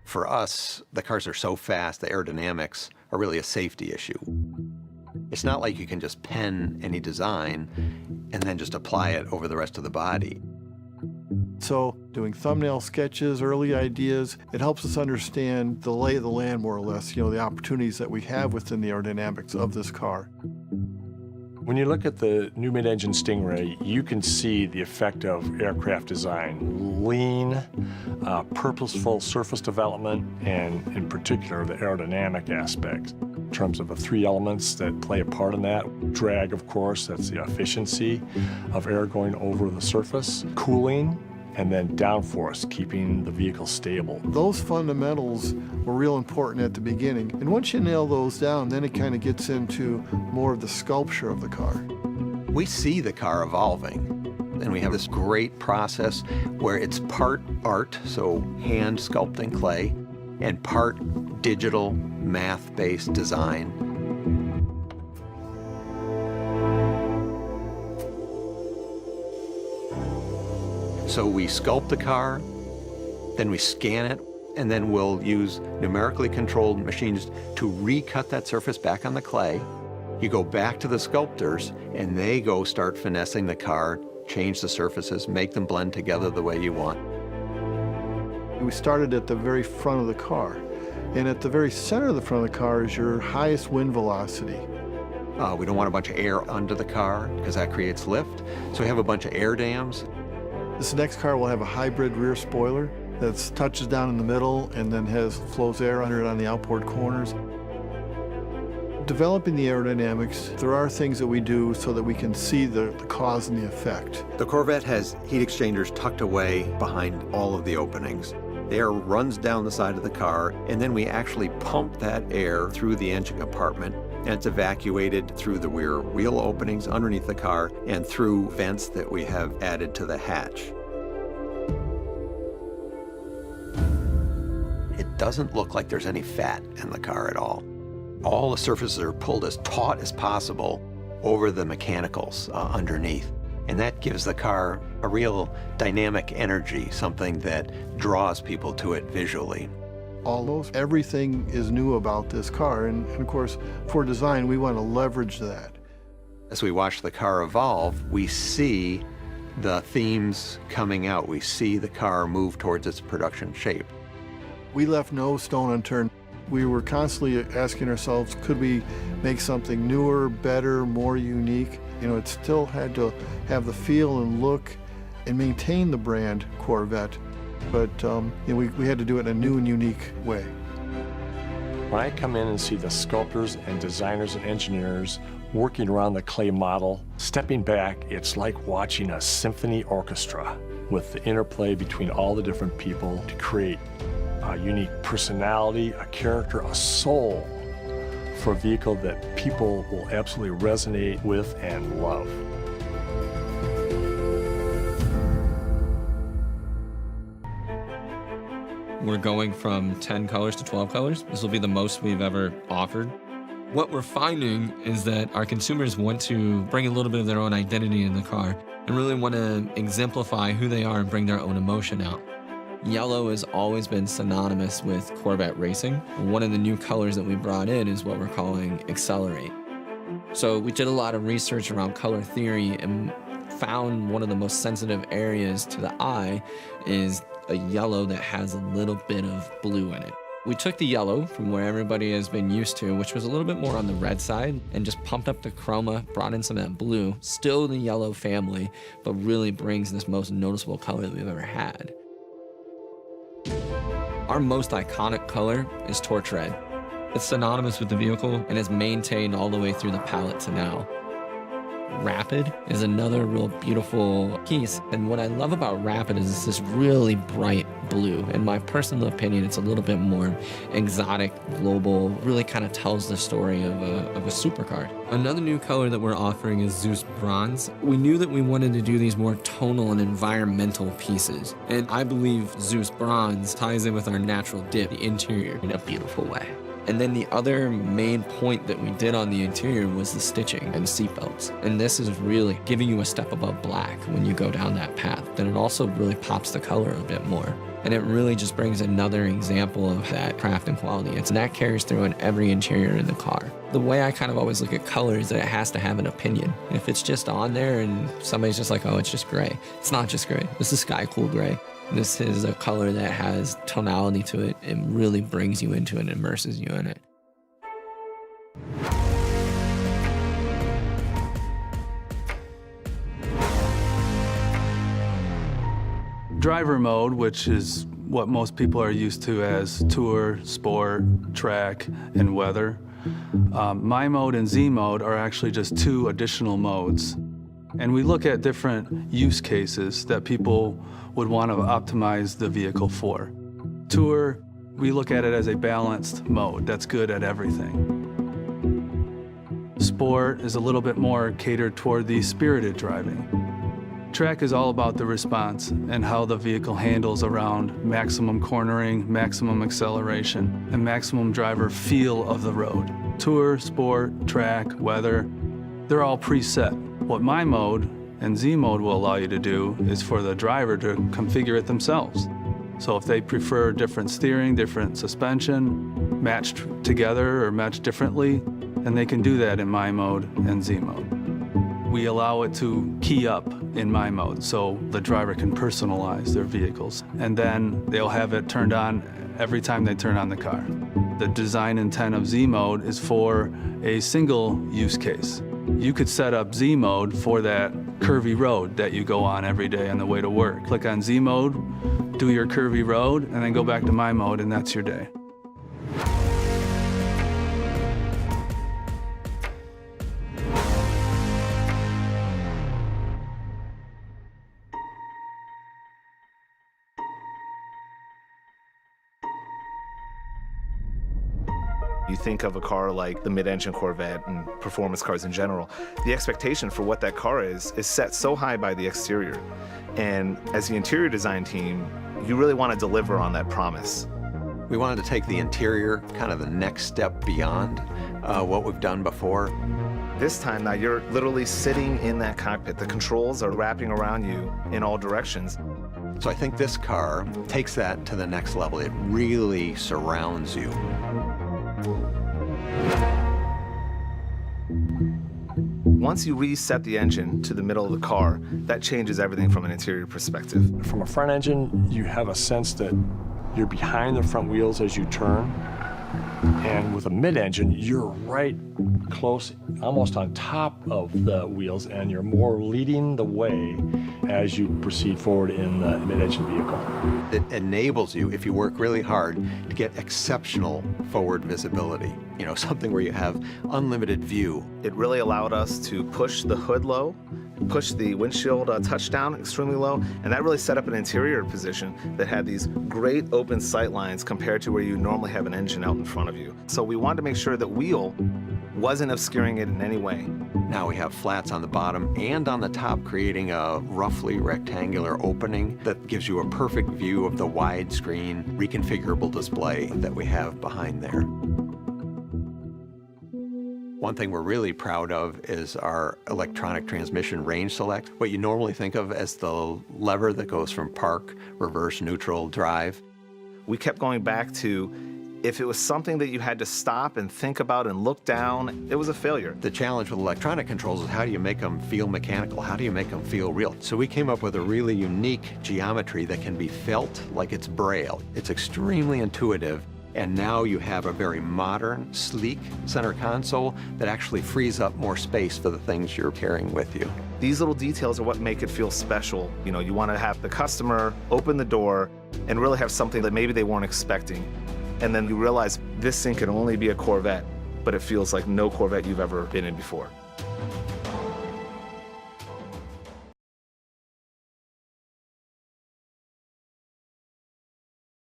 For us, the cars are so fast, the aerodynamics are really a safety issue. It's not like you can just pen any design and then just apply it over the rest of the body. So doing thumbnail sketches, early ideas, it helps us understand the lay of the land more or less, the opportunities that we have within the aerodynamics of this car. When you look at the new mid-engine Stingray, you can see the effect of aircraft design. Lean, purposeful surface development, and in particular, the aerodynamic aspects. In terms of the three elements that play a part in that. Drag, of course, that's the efficiency of air going over the surface. Cooling, and then downforce, keeping the vehicle stable. Those fundamentals were real important at the beginning. And once you nail those down, then it kind of gets into more of the sculpture of the car. We see the car evolving, and we have this great process where it's part art, so hand sculpting clay, and part digital, math-based design. So we sculpt the car, then we scan it, and then we'll use numerically controlled machines to recut that surface back on the clay. You go back to the sculptors, and they go start finessing the car, change the surfaces, make them blend together the way you want. We started at the very front of the car, and at the very center of the front of the car is your highest wind velocity. We don't want a bunch of air under the car, because that creates lift, so we have a bunch of air dams. This next car will have a hybrid rear spoiler that touches down in the middle and then flows air under it on the outboard corners. Developing the aerodynamics, there are things that we do so that we can see the cause and the effect. The Corvette has heat exchangers tucked away behind all of the openings. The air runs down the side of the car, and then we actually pump that air through the engine compartment, and it's evacuated through the rear wheel openings underneath the car and through vents that we have added to the hatch. It doesn't look like there's any fat in the car at all. All the surfaces are pulled as taut as possible over the mechanicals underneath. And that gives the car a real dynamic energy, something that draws people to it visually. Almost everything is new about this car, and of course, for design, we want to leverage that. As we watch the car evolve, we see the themes coming out. We see the car move towards its production shape. We left no stone unturned. We were constantly asking ourselves, could we make something newer, better, more unique? It still had to have the feel and look and maintain the brand Corvette, but we had to do it in a new and unique way. When I come in and see the sculptors and designers and engineers working around the clay model, stepping back, it's like watching a symphony orchestra with the interplay between all the different people to create a unique personality, a character, a soul for a vehicle that people will absolutely resonate with and love. We're going from 10 colors to 12 colors. This will be the most we've ever offered. What we're finding is that our consumers want to bring a little bit of their own identity in the car and really want to exemplify who they are and bring their own emotion out. Yellow has always been synonymous with Corvette racing. One of the new colors that we brought in is what we're calling Accelerate. So we did a lot of research around color theory and found one of the most sensitive areas to the eye is a yellow that has a little bit of blue in it. We took the yellow from where everybody has been used to, which was a little bit more on the red side, and just pumped up the chroma, brought in some of that blue, still the yellow family, but really brings this most noticeable color that we've ever had. Our most iconic color is torch red. It's synonymous with the vehicle and is maintained all the way through the palette to now. Rapid is another real beautiful piece. And what I love about Rapid is it's this really bright blue. In my personal opinion, it's a little bit more exotic, global, really kind of tells the story of a supercar. Another new color that we're offering is Zeus Bronze. We knew that we wanted to do these more tonal and environmental pieces. And I believe Zeus Bronze ties in with our natural dip, the interior, in a beautiful way. And then the other main point that we did on the interior was the stitching and seatbelts. And this is really giving you a step above black when you go down that path. Then it also really pops the color a bit more. And it really just brings another example of that craft and quality. And that carries through in every interior in the car. The way I kind of always look at color is that it has to have an opinion. If it's just on there and somebody's just like, oh, it's just gray. It's not just gray. This is sky cool gray. This is a color that has tonality to it. It really brings you into it and immerses you in it. Driver mode, which is what most people are used to as tour, sport, track, and weather. My mode and Z mode are actually just 2 additional modes. And we look at different use cases that people would want to optimize the vehicle for. Tour, we look at it as a balanced mode that's good at everything. Sport is a little bit more catered toward the spirited driving. Track is all about the response and how the vehicle handles around maximum cornering, maximum acceleration, and maximum driver feel of the road. Tour, sport, track, weather, they're all preset. What my mode and Z mode will allow you to do is for the driver to configure it themselves. So if they prefer different steering, different suspension, matched together or matched differently, then they can do that in my mode and Z mode. We allow it to key up in my mode so the driver can personalize their vehicles. And then they'll have it turned on every time they turn on the car. The design intent of Z mode is for a single use case. You could set up Z mode for that curvy road that you go on every day on the way to work. Click on Z mode, do your curvy road, and then go back to my mode, and that's your day. You think of a car like the mid-engine Corvette and performance cars in general, the expectation for what that car is set so high by the exterior. And as the interior design team, you really want to deliver on that promise. We wanted to take the interior kind of the next step beyond what we've done before. This time now you're literally sitting in that cockpit. The controls are wrapping around you in all directions. So I think this car takes that to the next level. It really surrounds you. Once you reset the engine to the middle of the car, that changes everything from an interior perspective. From a front engine, you have a sense that you're behind the front wheels as you turn. And with a mid-engine, you're right close, almost on top of the wheels, and you're more leading the way as you proceed forward in the mid-engine vehicle. It enables you, if you work really hard, to get exceptional forward visibility. You know, something where you have unlimited view. It really allowed us to push the hood low, push the windshield touchdown extremely low, and that really set up an interior position that had these great open sight lines compared to where you normally have an engine out in front of you. So we wanted to make sure that wheel wasn't obscuring it in any way. Now we have flats on the bottom and on the top, creating a roughly rectangular opening that gives you a perfect view of the widescreen reconfigurable display that we have behind there. One thing we're really proud of is our electronic transmission range select, what you normally think of as the lever that goes from park, reverse, neutral, drive. We kept going back to, if it was something that you had to stop and think about and look down, it was a failure. The challenge with electronic controls is how do you make them feel mechanical? How do you make them feel real? So we came up with a really unique geometry that can be felt like it's Braille. It's extremely intuitive. And now you have a very modern, sleek center console that actually frees up more space for the things you're carrying with you. These little details are what make it feel special. You know, you want to have the customer open the door and really have something that maybe they weren't expecting. And then you realize this thing can only be a Corvette, but it feels like no Corvette you've ever been in before.